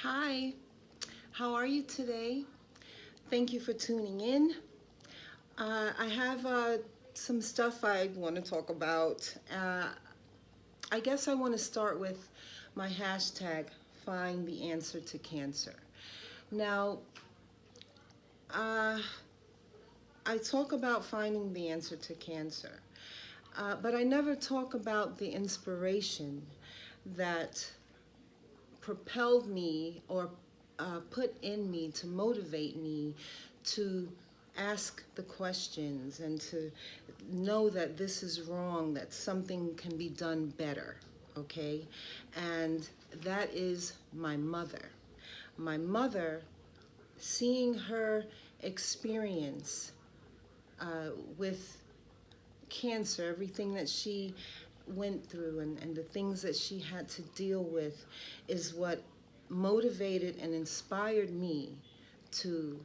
Hi, how are you today? Thank you for tuning in. I have some stuff I want to talk about. I guess I want to start with my hashtag, find the answer to cancer. Now, uh, I talk about finding the answer to cancer, but I never talk about the inspiration that propelled me or put in me to motivate me to ask the questions and to know that this is wrong, that something can be done better, okay? And that is my mother. My mother, seeing her experience with cancer, everything that she went through and the things that she had to deal with is what motivated and inspired me to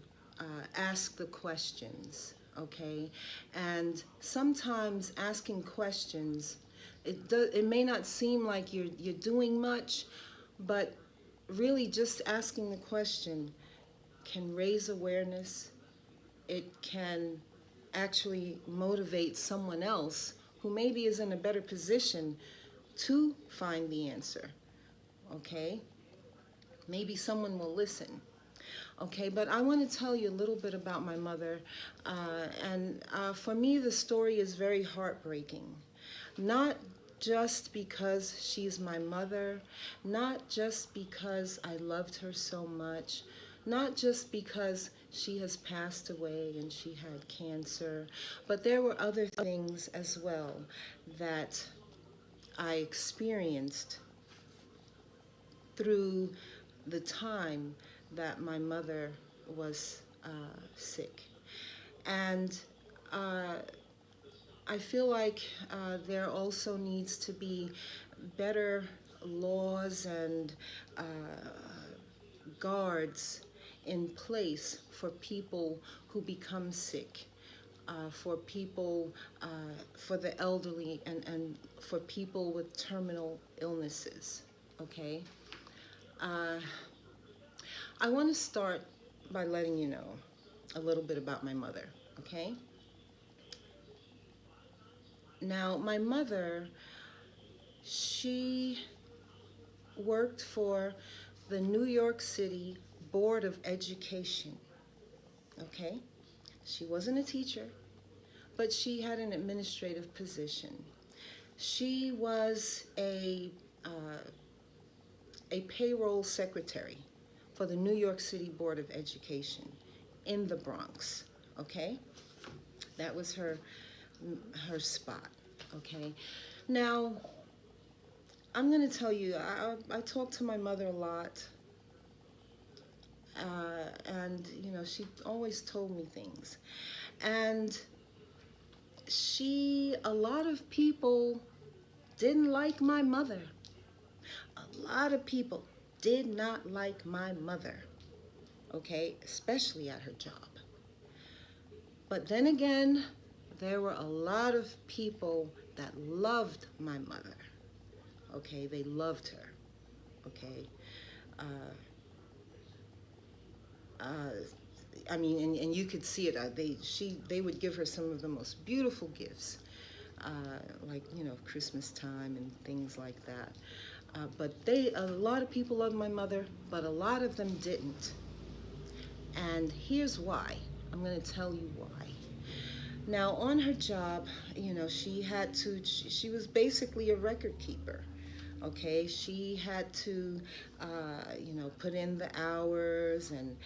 ask the questions, okay? And sometimes asking questions, it may not seem like you're doing much, but really just asking the question can raise awareness. It can actually motivate someone else who maybe is in a better position to find the answer, okay? Maybe someone will listen. Okay, but I want to tell you a little bit about my mother. And for me, the story is very heartbreaking. Not just because she's my mother, not just because I loved her so much, not just because she has passed away and she had cancer, but there were other things as well that I experienced through the time that my mother was sick. And uh, I feel like there also needs to be better laws and uh, guards in place for people who become sick, for people, for the elderly, and for people with terminal illnesses, okay? Uh, I want to start by letting you know a little bit about my mother, okay? Now, my mother, she worked for the New York City Board of Education, okay? She wasn't a teacher, but she had an administrative position. She was a payroll secretary for the New York City Board of Education in the Bronx, okay? That was her spot, okay? Now, I'm going to tell you, I talk to my mother a lot, and, you know, she always told me things. And a lot of people didn't like my mother. A lot of people did not like my mother, okay, especially at her job. But then again, there were a lot of people that loved my mother, okay, they loved her, okay. Uh, uh, I mean, and you could see it. They would give her some of the most beautiful gifts, like, you know, Christmas time and things like that. But a lot of people loved my mother, but a lot of them didn't. And here's why. I'm going to tell you why. Now, on her job, you know, she was basically a record keeper. Okay, she had to, you know, put in the hours and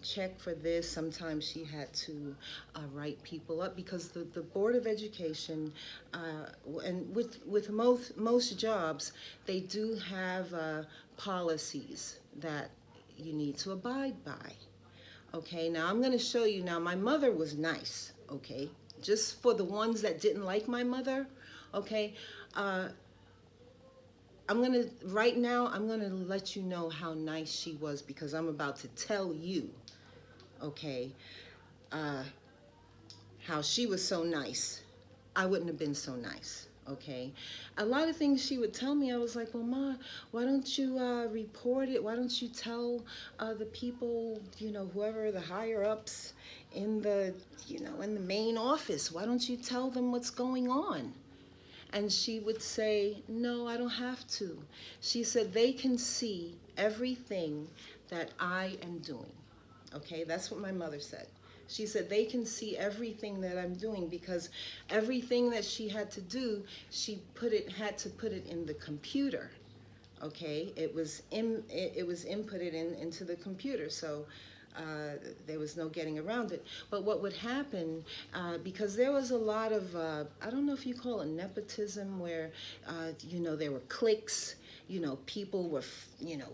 check for this. Sometimes she had to write people up because the Board of Education, and with most jobs, they do have policies that you need to abide by. Okay, now I'm going to show you. Now, my mother was nice, okay? Just for the ones that didn't like my mother, okay? Uh, right now, I'm going to let you know how nice she was because I'm about to tell you, okay, uh, how she was so nice. I wouldn't have been so nice, Okay, a lot of things she would tell me, I was like, well, Ma, why don't you report it? Why don't you tell the people, whoever the higher ups in the, in the main office? Why don't you tell them what's going on? And she would say, no, I don't have to. She said, they can see everything that I am doing. Okay, that's what my mother said. She said they can see everything that I'm doing because everything that she had to do, had to put it in the computer. Okay, it was inputted into the computer, so there was no getting around it. But what would happen, because there was a lot of I don't know if you call it nepotism, where there were cliques. People were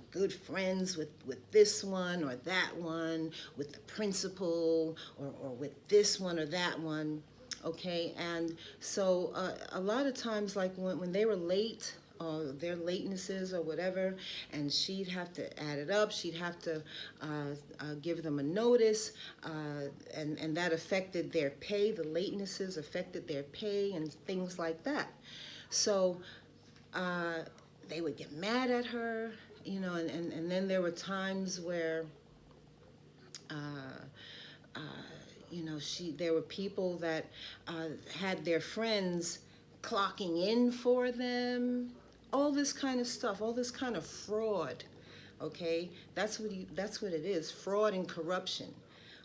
good friends with this one or that one, with the principal, or with this one or that one. Okay, and so a lot of times, like when they were late, their latenesses or whatever, and she'd have to add it up. She'd have to give them a notice, and that affected their pay. The latenesses affected their pay and things like that. So they would get mad at her, and then there were times where uh, uh, there were people that had their friends clocking in for them, all this kind of stuff, all this kind of fraud. Okay, that's what it is, fraud and corruption.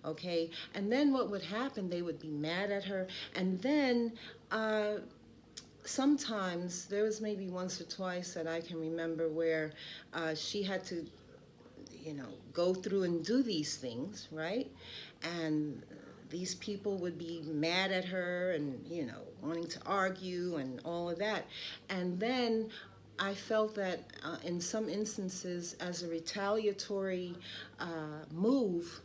Okay, and then what would happen, they would be mad at her, and then sometimes there was maybe once or twice that I can remember where she had to go through and do these things, right? And these people would be mad at her and, wanting to argue and all of that. And then I felt that in some instances, as a retaliatory move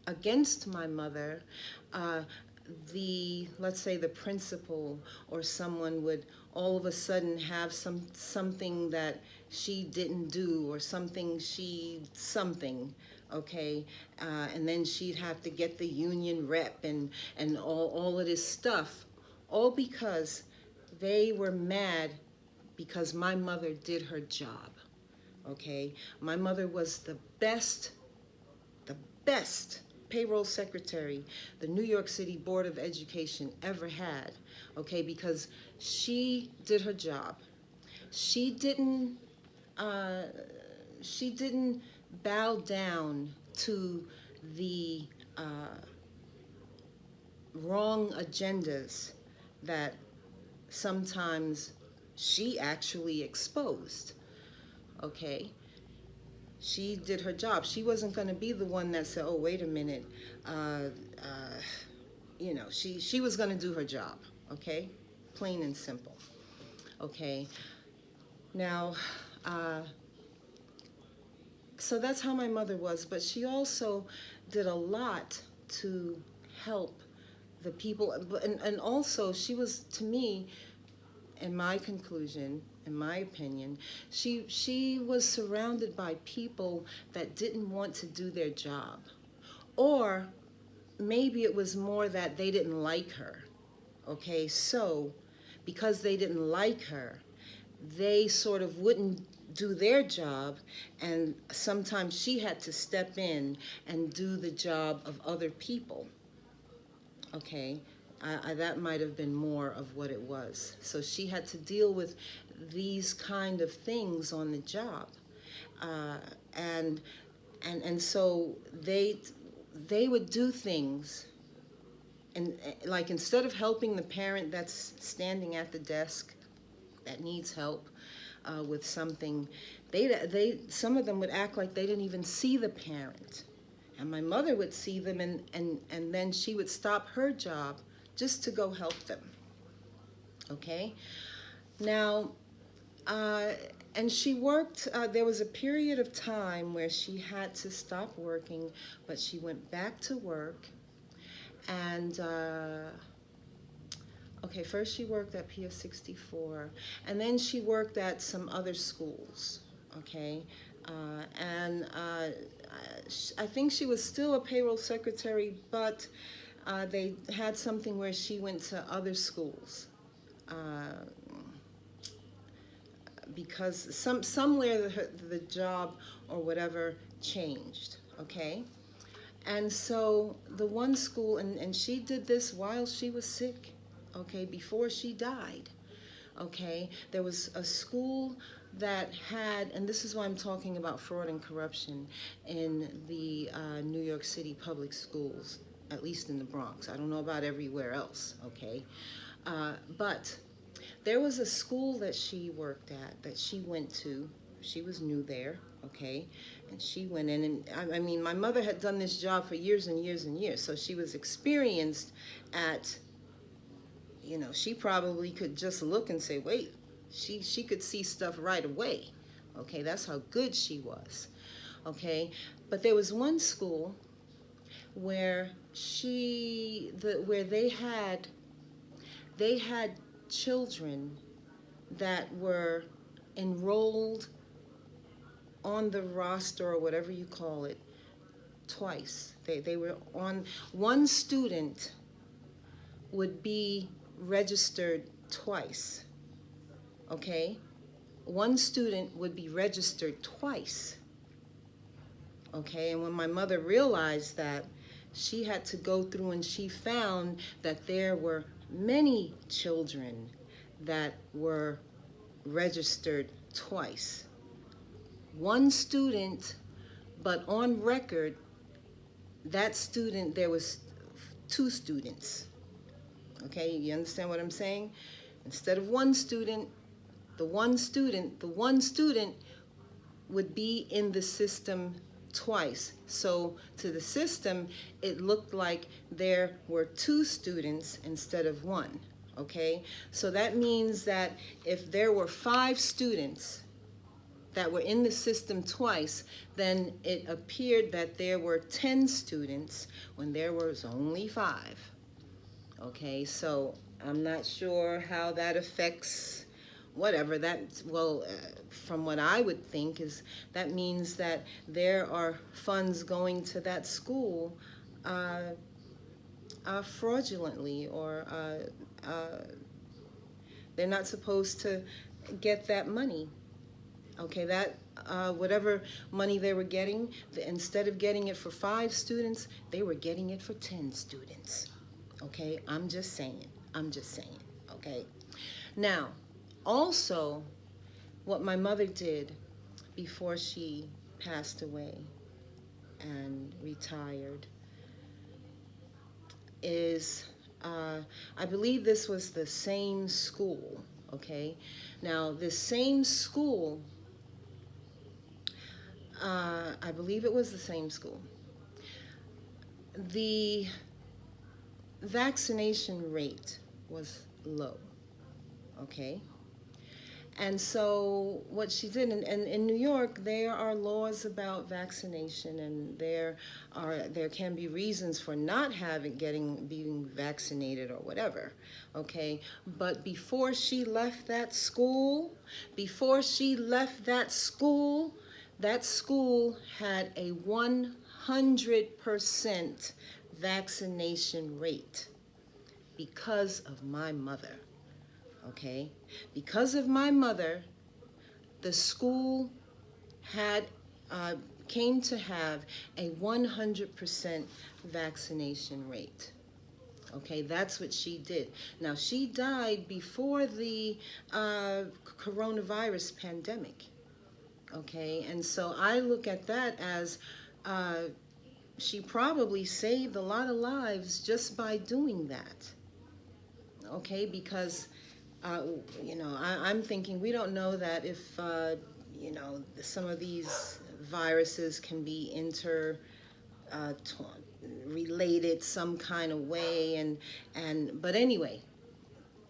against my mother, uh, let's say the principal or someone would all of a sudden have something that she didn't do, or something, okay, and then she'd have to get the union rep and all of this stuff, all because they were mad because my mother did her job. Okay, my mother was the best payroll secretary the New York City Board of Education ever had, okay, because she did her job. She didn't, uh, she didn't bow down to the wrong agendas that sometimes she actually exposed, okay? She did her job. She wasn't going to be the one that said, "Oh, wait a minute," uh, uh, she was going to do her job. Okay, plain and simple. Okay, now, uh, so that's how my mother was. But she also did a lot to help the people, and also she was, to me, in my conclusion, in my opinion, she was surrounded by people that didn't want to do their job. Or maybe it was more that they didn't like her. Okay, so because they didn't like her, they sort of wouldn't do their job, and sometimes she had to step in and do the job of other people. Okay, that might have been more of what it was. So she had to deal with these kind of things on the job, uh, and so they would do things, and like instead of helping the parent that's standing at the desk that needs help with something, they some of them would act like they didn't even see the parent, and my mother would see them, and then she would stop her job just to go help them. Okay, now uh, and she worked, there was a period of time where she had to stop working, but she went back to work. And okay, first she worked at Pier 64, and then she worked at some other schools. Okay, and I think she was still a payroll secretary, but they had something where she went to other schools. because somewhere the job or whatever changed, okay? And so the one school, and she did this while she was sick, okay, before she died, okay? There was a school that had, and this is why I'm talking about fraud and corruption in the New York City public schools, at least in the Bronx. I don't know about everywhere else, okay? But there was a school that she worked at, that she went to. She was new there, okay? And she went in, and I mean, my mother had done this job for years and years and years, so she was experienced at, you know, she probably could just look and say, wait, she could see stuff right away, okay? That's how good she was, okay? But there was one school where where they had children that were enrolled on the roster or whatever you call it twice. They were on, one student would be registered twice, okay? One student would be registered twice, okay? And when my mother realized that, she had to go through and she found that there were many children that were registered twice. One student, but on record, that student, there was two students. Okay, you understand what I'm saying? Instead of one student, the one student would be in the system twice. So to the system, it looked like there were two students instead of one, okay? So that means that if there were 5 students that were in the system twice, then it appeared that there were 10 students when there was only 5. Okay, so I'm not sure how that affects whatever that, well, from what I would think is that means that there are funds going to that school fraudulently, or they're not supposed to get that money. Okay, that whatever money they were getting, instead of getting it for 5 students, they were getting it for 10 students. Okay, I'm just saying, okay? Now, also, what my mother did before she passed away and retired is, I believe this was the same school, okay? Now, this same school, I believe it was the same school. The vaccination rate was low, okay? And so what she did, and in New York, there are laws about vaccination, and there can be reasons for not being vaccinated or whatever, okay? But before she left that school, that school had a 100% vaccination rate because of my mother. Okay, because of my mother, the school came to have a 100% vaccination rate. Okay, that's what she did. Now, she died before the coronavirus pandemic. Okay, and so I look at that as she probably saved a lot of lives just by doing that. Okay, because you know, I'm thinking we don't know that if, you know, some of these viruses can be related some kind of way, but anyway,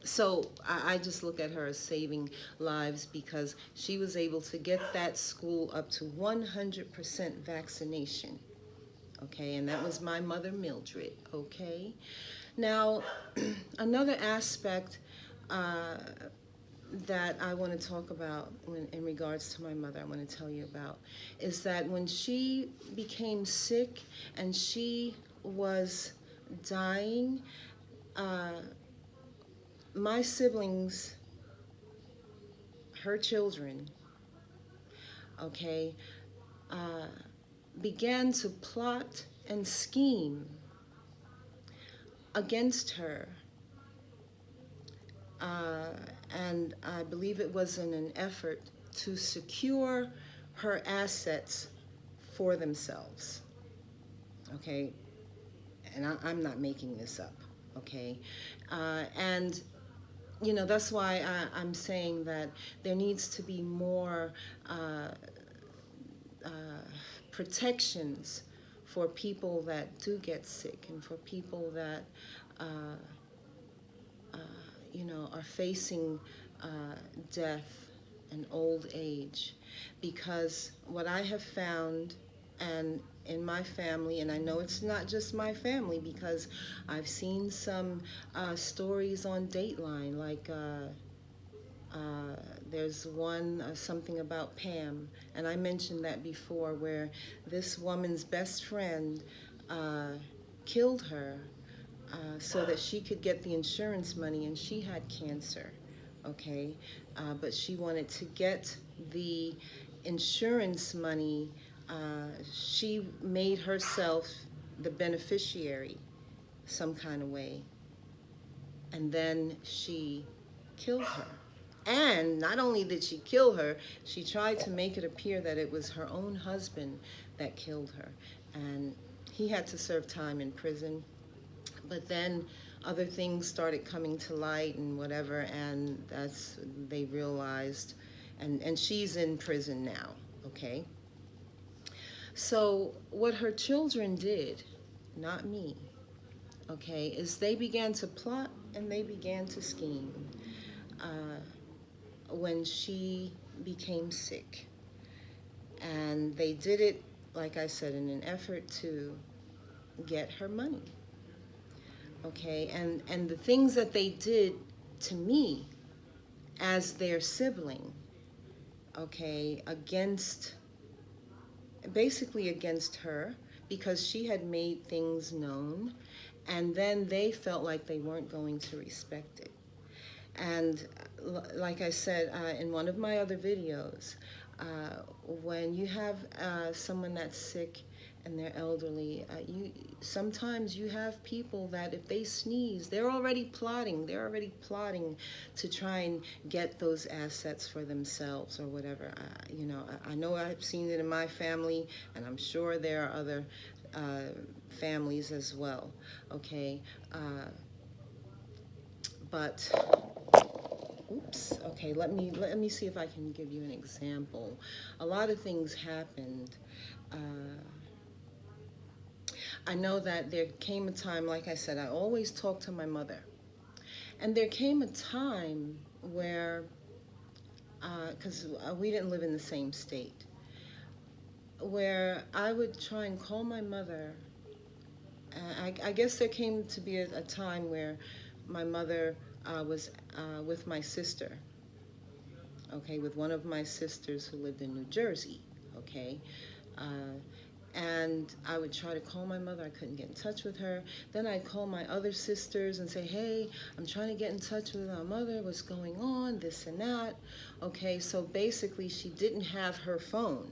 so I just look at her as saving lives because she was able to get that school up to 100% vaccination. Okay, and that was my mother, Mildred. Okay, now another aspect that I want to talk about in regards to my mother, I want to tell you about, is that when she became sick and she was dying, my siblings, her children, okay, uh, began to plot and scheme against her. Uh, and I believe it was in an effort to secure her assets for themselves. Okay, and I'm not making this up. Okay, and you know that's why I'm saying that there needs to be more uh, uh, protections for people that do get sick and for people that uh, uh, you know are facing uh, death and old age, because what I have found, and in my family, and I know it's not just my family because I've seen some stories on Dateline, like uh, there's one, something about Pam, and I mentioned that before, where this woman's best friend uh, killed her so that she could get the insurance money, and she had cancer, okay? But she wanted to get the insurance money. She made herself the beneficiary some kind of way, and then she killed her. And not only did she kill her, she tried to make it appear that it was her own husband that killed her. And he had to serve time in prison. But then other things started coming to light and whatever, and that's they realized, and she's in prison now, okay? So what her children did, not me, okay, is they began to plot and they began to scheme when she became sick. And they did it, like I said, in an effort to get her money. Okay, and the things that they did to me as their sibling, okay, against, basically against her, because she had made things known, and then they felt like they weren't going to respect it. And like I said in one of my other videos, when you have someone that's sick and they're elderly, you sometimes you have people that if they sneeze, they're already plotting. They're already plotting to try and get those assets for themselves or whatever. You know, I know I've seen it in my family, and I'm sure there are other families as well. Okay, but oops. Okay, let me see if I can give you an example. A lot of things happened. Uh, I know that there came a time, like I said, I always talk to my mother, and there came a time where, because we didn't live in the same state, where I would try and call my mother. I guess there came to be a time where my mother was with my sister, okay, with one of my sisters who lived in New Jersey, okay. Uh, and I would try to call my mother. I couldn't get in touch with her. Then I'd call my other sisters and say, hey, I'm trying to get in touch with my mother. What's going on? This and that. Okay, so basically she didn't have her phone.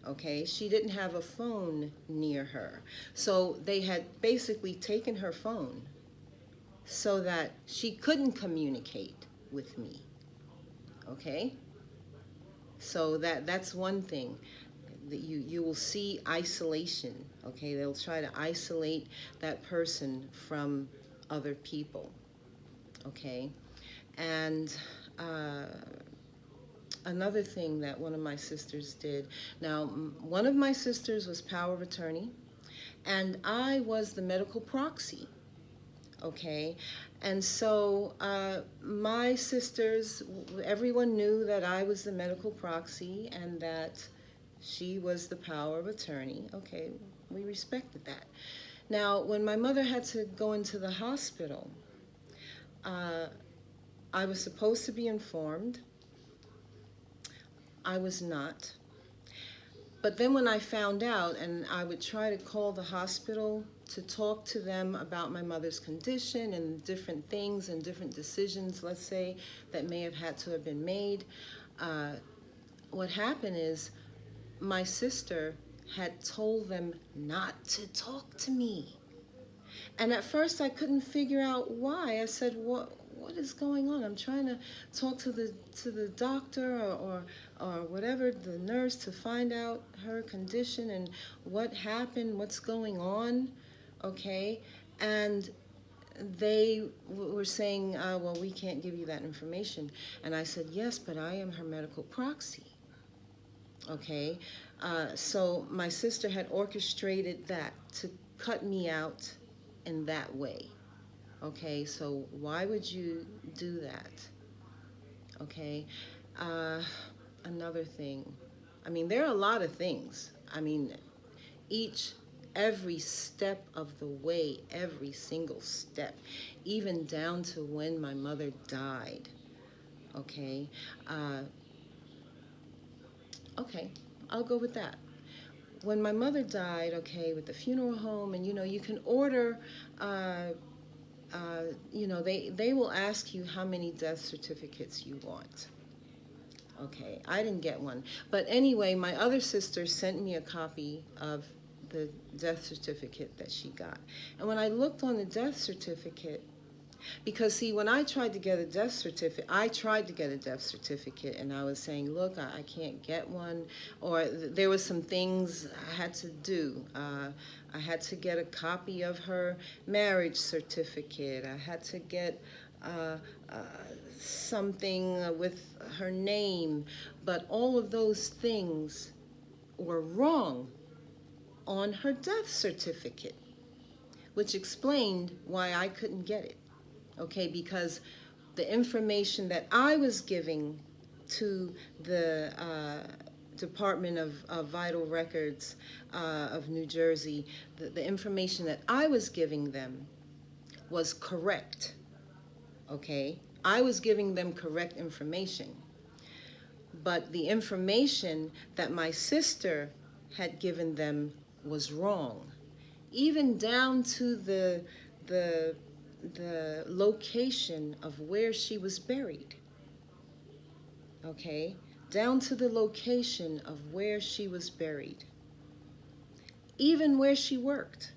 Okay, she didn't have a phone near her. So they had basically taken her phone so that she couldn't communicate with me. Okay? So that's one thing that you will see isolation. Okay, they'll try to isolate that person from other people. Okay, and another thing that one of my sisters did. Now, one of my sisters was power of attorney, and I was the medical proxy. Okay, and so my sisters, everyone knew that I was the medical proxy and that she was the power of attorney. Okay, we respected that. Now, when my mother had to go into the hospital, uh, I was supposed to be informed. I was not. But then when I found out, and I would try to call the hospital to talk to them about my mother's condition and different things and different decisions, let's say, that may have had to have been made. What happened is my sister had told them not to talk to me. And at first I couldn't figure out why. I said, what is going on? I'm trying to talk to the doctor or whatever, the nurse, to find out her condition and what happened, what's going on, okay? And they were saying, well, we can't give you that information. And I said, yes, but I am her medical proxy, okay? So my sister had orchestrated that to cut me out in that way. Okay, so why would you do that? Okay, another thing. I mean, there are a lot of things. I mean, every step of the way, every single step, even down to when my mother died. Okay, okay, I'll go with that. When my mother died, okay, with the funeral home, and you can order, they will ask you how many death certificates you want. Okay, I didn't get one. But anyway, my other sister sent me a copy of the death certificate that she got. And when I looked on the death certificate, because see, when I tried to get a death certificate, and I was saying, look, I can't get one, or there were some things I had to do. I had to get a copy of her marriage certificate. I had to get something with her name, but all of those things were wrong on her death certificate, which explained why I couldn't get it. Okay, because the information that I was giving to the Department of Vital Records of New Jersey, the information that I was giving them was correct. Okay, I was giving them correct information, but the information that my sister had given them was wrong, even down to the location of where she was buried. Okay, down to the location of where she was buried, even where she worked.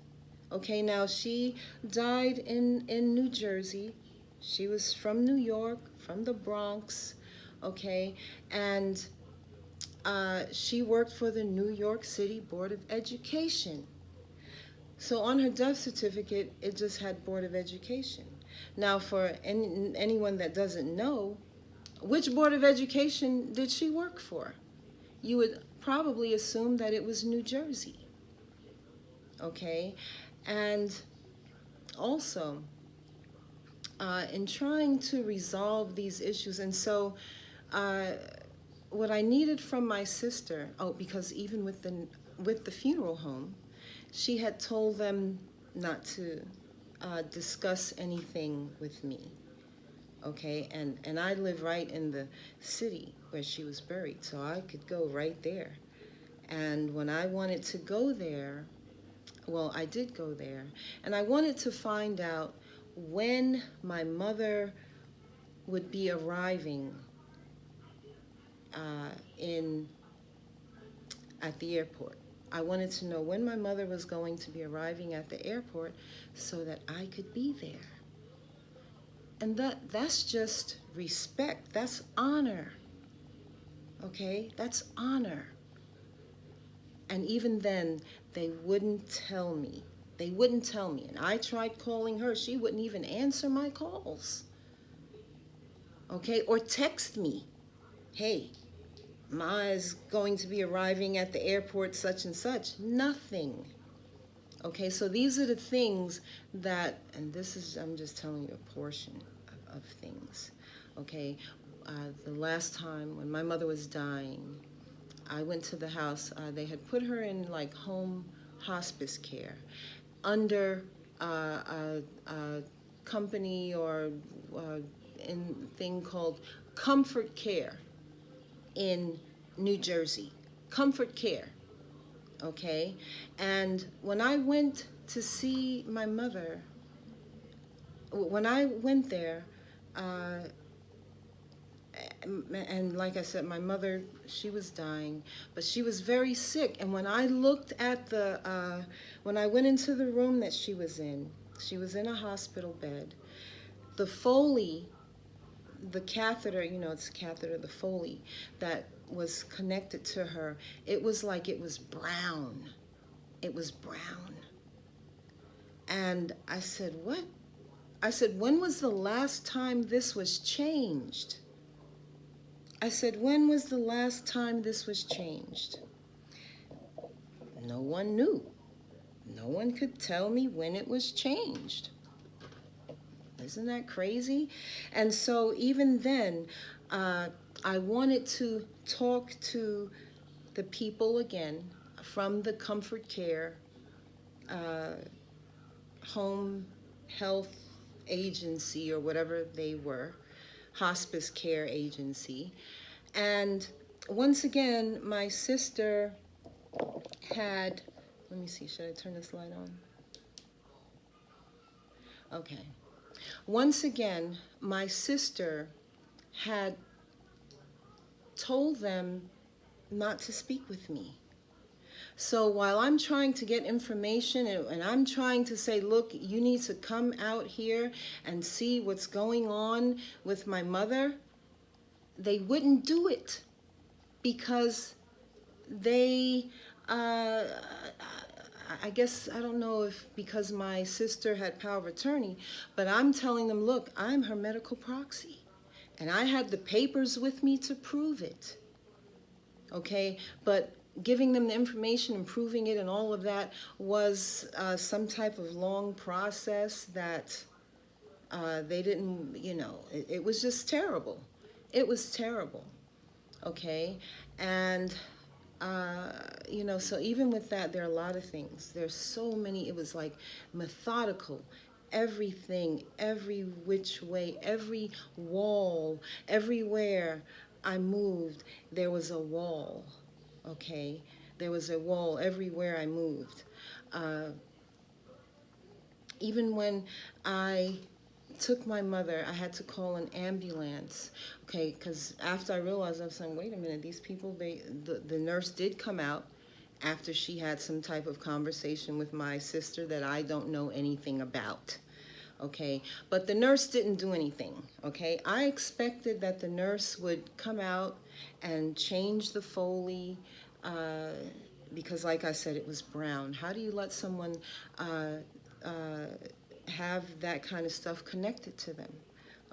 Okay, now she died in New Jersey. She was from New York, from the Bronx, okay, and she worked for the New York City Board of Education. So on her death certificate, it just had Board of Education. Now, for anyone that doesn't know, which Board of Education did she work for? You would probably assume that it was New Jersey. Okay, and also, in trying to resolve these issues, and so what I needed from my sister, because even with the funeral home, she had told them not to discuss anything with me. Okay, and I live right in the city where she was buried, so I could go right there. And when I wanted to go there, well, I did go there, and I wanted to find out when my mother would be arriving at the airport. I wanted to know when my mother was going to be arriving at the airport so that I could be there. And that's just respect. That's honor. Okay? That's honor. And even then, they wouldn't tell me. They wouldn't tell me. And I tried calling her. She wouldn't even answer my calls. Okay? Or text me. Hey, Ma is going to be arriving at the airport such and such. Nothing. Okay, so these are the things that, and this is, I'm just telling you a portion of things. Okay, the last time when my mother was dying, I went to the house. They had put her in like home hospice care under a company or in thing called Comfort Care in New Jersey. Comfort Care. okay? And when I went to see my mother, when I went there, uh, and like I said, my mother, she was dying, but she was very sick. And when I looked at when I went into the room that she was in a hospital bed. The Foley, the catheter, it's a catheter, the Foley that was connected to her, it was like it was brown. It was brown. And I said, what? I said, when was the last time this was changed? I said, when was the last time this was changed? No one knew. No one could tell me when it was changed. Isn't that crazy? And so even then, I wanted to talk to the people again from the Comfort Care uh, Home Health Agency, or whatever they were, Hospice Care Agency. And once again, my sister had, let me see, should I turn this light on? Okay. Once again, my sister had told them not to speak with me. So while I'm trying to get information and I'm trying to say, look, you need to come out here and see what's going on with my mother, they wouldn't do it because they, I guess, I don't know if because my sister had power of attorney, but I'm telling them, look, I'm her medical proxy. And I had the papers with me to prove it. Okay, but giving them the information and proving it and all of that was some type of long process that they didn't, it was just terrible. It was terrible. Okay, and so even with that, there are a lot of things. There's so many. It was like methodical. Everything, every which way, every wall, everywhere I moved, there was a wall. Okay, there was a wall everywhere I moved. Uh, Even when I took my mother, I had to call an ambulance. Okay, because after I realized, I was saying, wait a minute, these people, the nurse did come out after she had some type of conversation with my sister that I don't know anything about. Okay, but the nurse didn't do anything. Okay, I expected that the nurse would come out and change the Foley, uh, because like I said, it was brown. How do you let someone uh, uh, have that kind of stuff connected to them?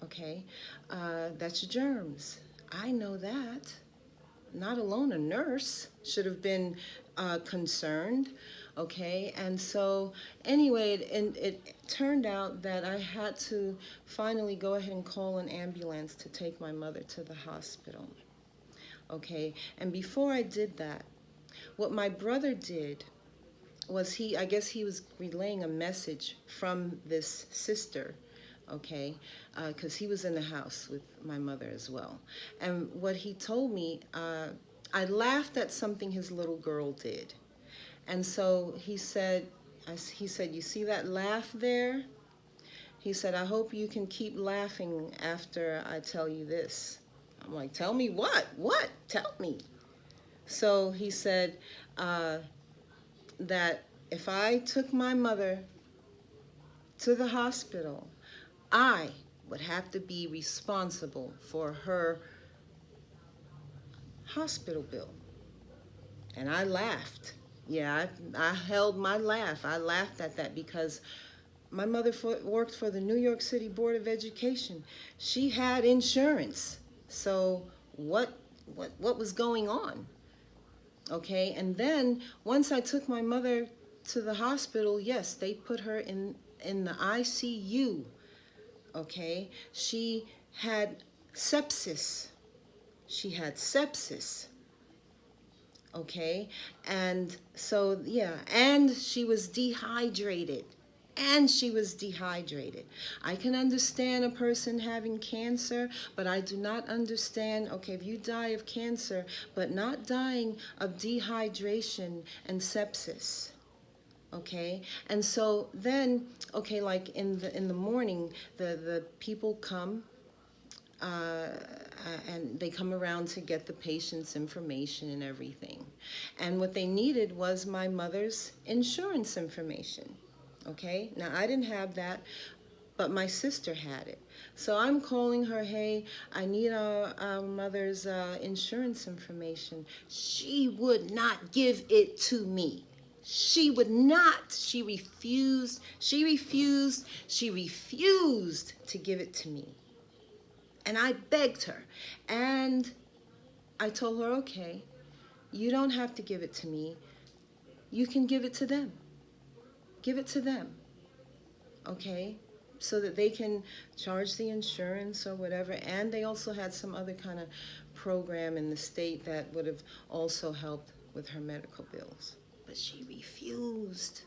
Okay, that's germs. I know that. Not alone a nurse should have been concerned. Okay, and so anyway, it turned out that I had to finally go ahead and call an ambulance to take my mother to the hospital. Okay, and before I did that, what my brother did was I guess he was relaying a message from this sister, okay, because he was in the house with my mother as well. And what he told me, I laughed at something his little girl did. And so he said, you see that laugh there? He said, I hope you can keep laughing after I tell you this. I'm like, tell me what? What? Tell me. So he said that if I took my mother to the hospital, I would have to be responsible for her hospital bill. And I laughed. Yeah, I held my laugh. I laughed at that because my mother worked for the New York City Board of Education. She had insurance. So what was going on? Okay, and then once I took my mother to the hospital, yes, they put her in the ICU. Okay, she had sepsis. She had sepsis. Okay, and so yeah, and she was dehydrated. and she was dehydrated. I can understand a person having cancer, but I do not understand, okay, if you die of cancer, but not dying of dehydration and sepsis. Okay, and so then, okay, like in the morning, the people come, and they come around to get the patient's information and everything. And what they needed was my mother's insurance information. Okay, now I didn't have that, but my sister had it. So I'm calling her, hey, I need our mother's insurance information. She would not give it to me. She would not. She refused. She refused. She refused to give it to me. And I begged her. And I told her, okay, you don't have to give it to me. You can give it to them. Give it to them. Okay? So that they can charge the insurance or whatever. And they also had some other kind of program in the state that would have also helped with her medical bills. But she refused.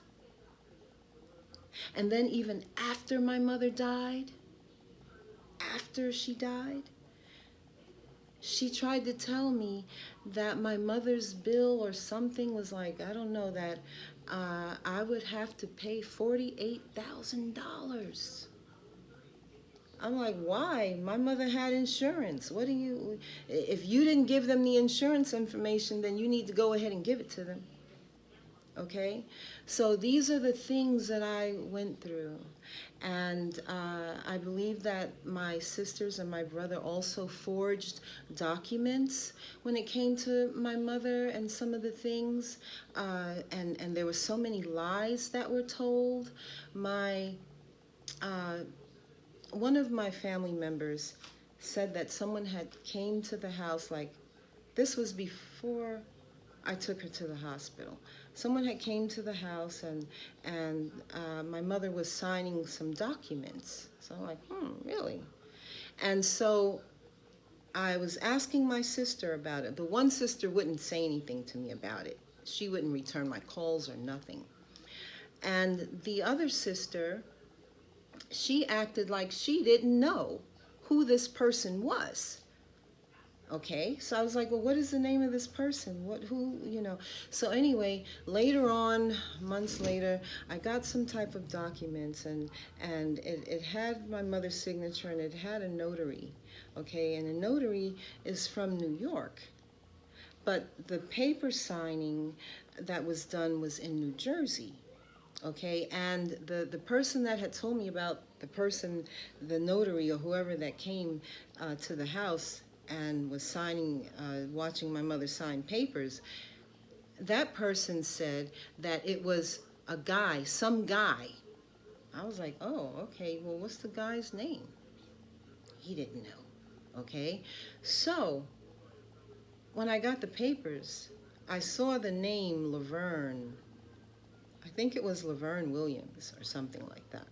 And then even after my mother died, after she died, she tried to tell me that my mother's bill or something was like, I don't know, that I would have to pay $48,000. I'm like, why? My mother had insurance. What do you, if you didn't give them the insurance information, then you need to go ahead and give it to them. Okay? So these are the things that I went through. And I believe that my sisters and my brother also forged documents when it came to my mother and some of the things. And there were so many lies that were told. One of my family members said that someone had came to the house, like, this was before I took her to the hospital. Someone had came to the house and my mother was signing some documents. So I'm like, really? And so I was asking my sister about it. The one sister wouldn't say anything to me about it. She wouldn't return my calls or nothing. And the other sister, she acted like she didn't know who this person was. Okay, so I was like, well, what is the name of this person? Who. So anyway, later on, months later, I got some type of documents, and it had my mother's signature, and it had a notary. Okay, and a notary is from New York. But the paper signing that was done was in New Jersey. Okay, and the person that had told me about the notary or whoever that came to the house and was signing, watching my mother sign papers, that person said that it was a guy, some guy. I was like, oh, okay, well, what's the guy's name? He didn't know, okay? So, when I got the papers, I saw the name Laverne. I think it was Laverne Williams or something like that.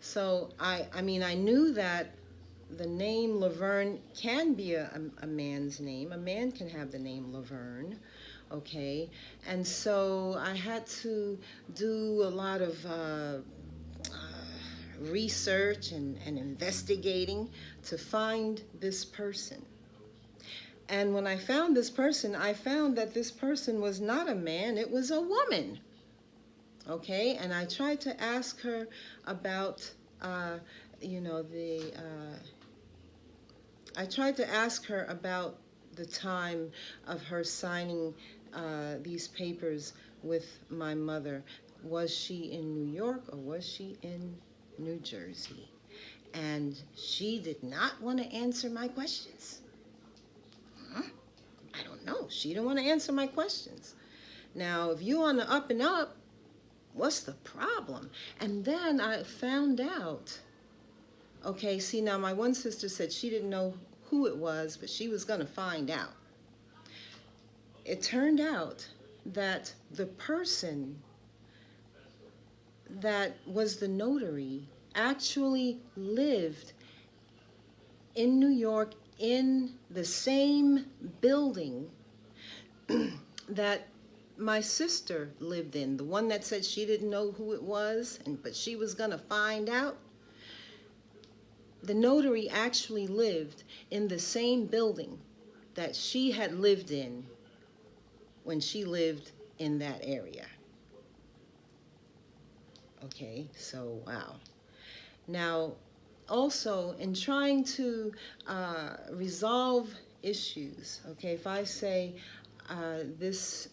So, I mean, I knew that the name Laverne can be a man's name. A man can have the name Laverne, okay? And so I had to do a lot of research and investigating to find this person. And when I found this person, I found that this person was not a man, it was a woman. Okay, and I tried to ask her about, I tried to ask her about the time of her signing these papers with my mother. Was she in New York or was she in New Jersey? And she did not want to answer my questions. I don't know. She didn't want to answer my questions. Now, if you on the up and up, what's the problem? And then I found out, okay, see, now my one sister said she didn't know who it was, but she was going to find out. It turned out that the person that was the notary actually lived in New York in the same building that my sister lived in, the one that said she didn't know who it was, but she was going to find out. The notary actually lived in the same building that she had lived in when she lived in that area. Okay, so wow. Now, also in trying to resolve issues, okay, if I say this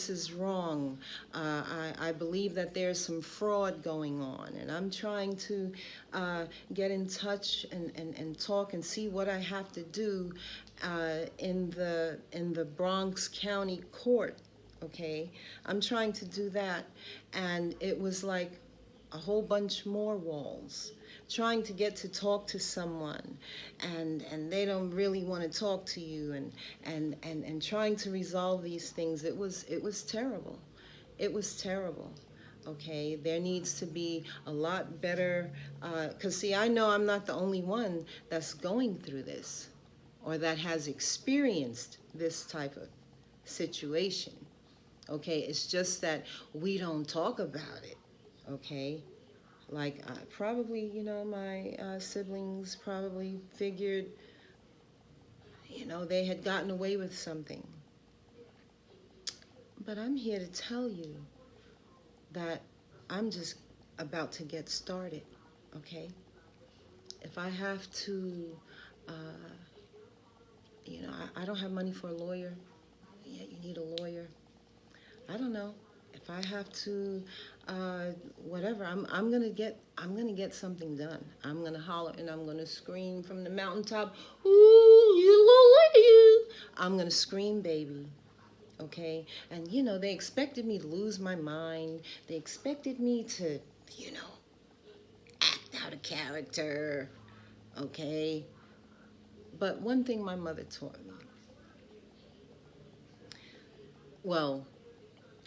is wrong, I believe that there's some fraud going on, and I'm trying to get in touch and talk and see what I have to do in the Bronx County Court. Okay, I'm trying to do that, and it was like a whole bunch more walls trying to get to talk to someone, and they don't really want to talk to you, and trying to resolve these things. It was terrible. It was terrible. Okay, there needs to be a lot better, because see, I know I'm not the only one that's going through this or that has experienced this type of situation. Okay, it's just that we don't talk about it. Okay, like probably, my siblings probably figured, they had gotten away with something. But I'm here to tell you that I'm just about to get started. Okay, if I have to, uh, I don't have money for a lawyer. Yeah, you need a lawyer. I don't know. If I have to, whatever, I'm gonna get something done. I'm gonna holler and I'm gonna scream from the mountaintop. Ooh, you. I'm gonna scream, baby. Okay, and they expected me to lose my mind. They expected me to, you know, act out a character. Okay, but one thing my mother taught me. Well,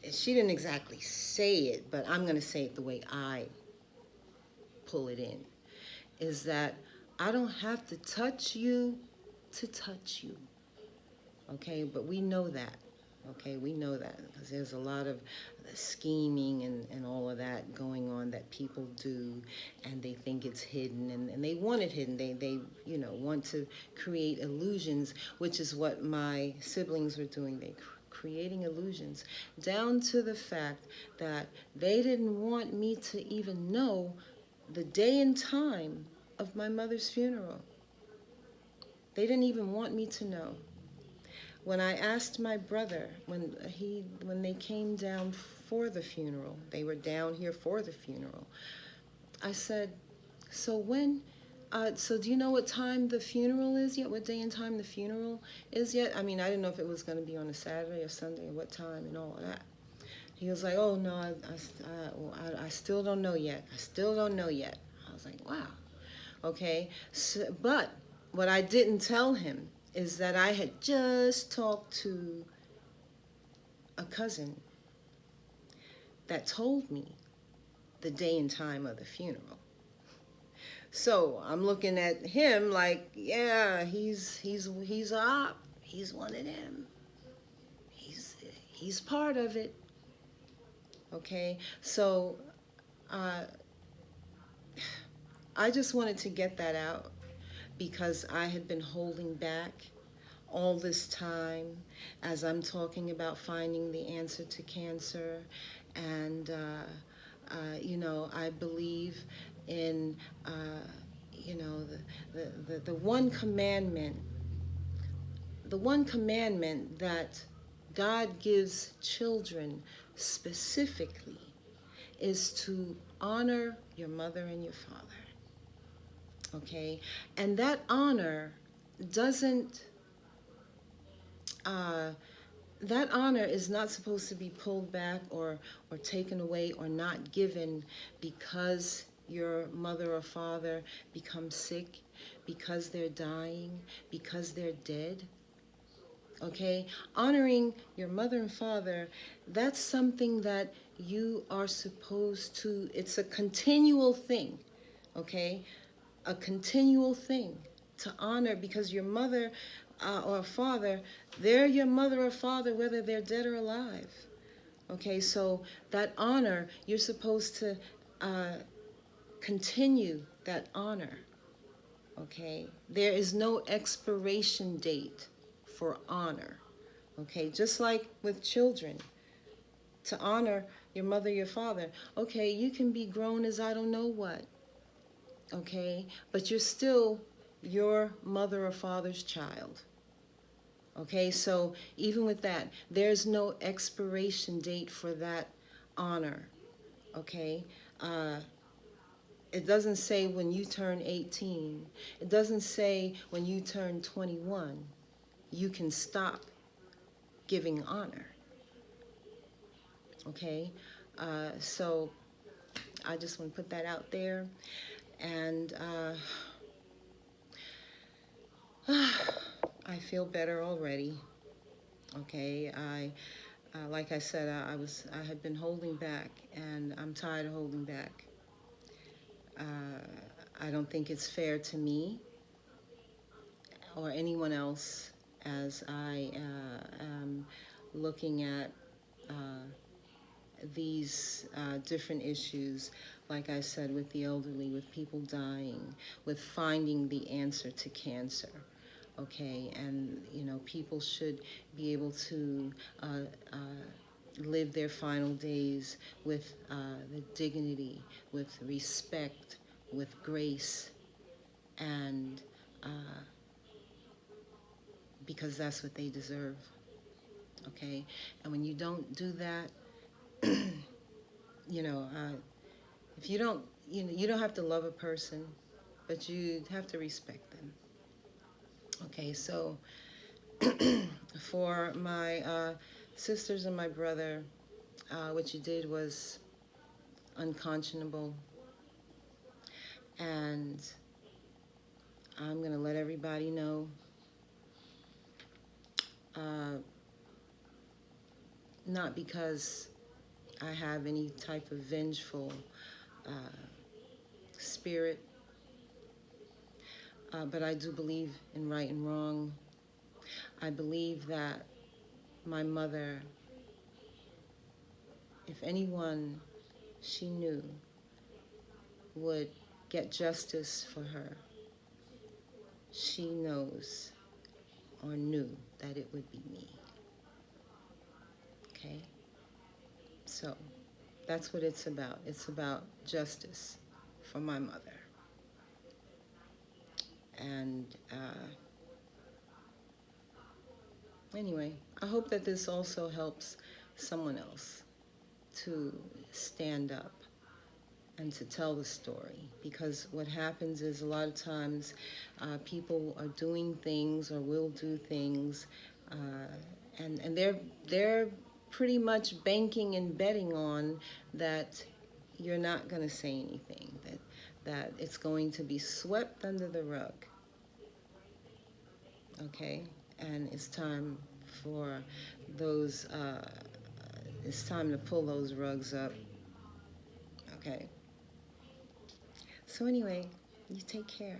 she didn't exactly say it, but I'm gonna say it the way I pull it in, is that I don't have to touch you to touch you. Okay, but we know that. Okay, we know that because there's a lot of scheming and all of that going on that people do, and they think it's hidden, and they want it hidden. They want to create illusions, which is what my siblings were doing. They creating illusions, down to the fact that they didn't want me to even know the day and time of my mother's funeral. They didn't even want me to know. When I asked my brother, when they came down for the funeral, they were down here for the funeral. I said, "So so do you know what time the funeral is yet? What day and time the funeral is yet?" I mean, I didn't know if it was going to be on a Saturday or Sunday or what time and all of that. He was like, "Oh no, I still don't know yet. I still don't know yet." I was like, "Wow, okay." So, but what I didn't tell him is that I had just talked to a cousin that told me the day and time of the funeral. So I'm looking at him like, yeah, he's a op. He's one of them. He's part of it. Okay, so uh, I just wanted to get that out because I had been holding back all this time as I'm talking about finding the answer to cancer. And, I believe in, the one commandment, that God gives children specifically is to honor your mother and your father. Okay? And that honor doesn't, uh, that honor is not supposed to be pulled back or taken away or not given because your mother or father becomes sick, because they're dying, because they're dead. Okay? Honoring your mother and father, that's something that you are supposed to, it's a continual thing. Okay? A continual thing to honor, because your mother or father, they're your mother or father whether they're dead or alive. Okay, so that honor, you're supposed to uh, continue that honor. Okay, there is no expiration date for honor. Okay, just like with children, to honor your mother, your father. Okay, you can be grown as I don't know what. Okay, but you're still your mother or father's child. Okay, so even with that, there's no expiration date for that honor. Okay, uh, it doesn't say when you turn 18. It doesn't say when you turn 21, you can stop giving honor. Okay, so I just want to put that out there. And I feel better already. Okay, like I said, I had been holding back, and I'm tired of holding back. I don't think it's fair to me or anyone else as I am looking at uh, these different issues, like I said, with the elderly, with people dying, with finding the answer to cancer. Okay, and people should be able to live their final days with the dignity, with respect, with grace, and because that's what they deserve. Okay, and when you don't do that, you know, if you don't, you don't have to love a person, but you have to respect them. Okay, so for my sisters and my brother, what you did was unconscionable, and I'm gonna let everybody know. Uh, Not because I have any type of vengeful uh, spirit, but I do believe in right and wrong. I believe that my mother, if anyone she knew would get justice for her, she knows or knew that it would be me. Okay? So that's what it's about. It's about justice for my mother. And anyway, I hope that this also helps someone else to stand up and to tell the story, because what happens is a lot of times people are doing things or will do things, and they're pretty much banking and betting on that you're not going to say anything, that it's going to be swept under the rug. Okay, and it's time for those. It's time to pull those rugs up. Okay. So anyway, you take care.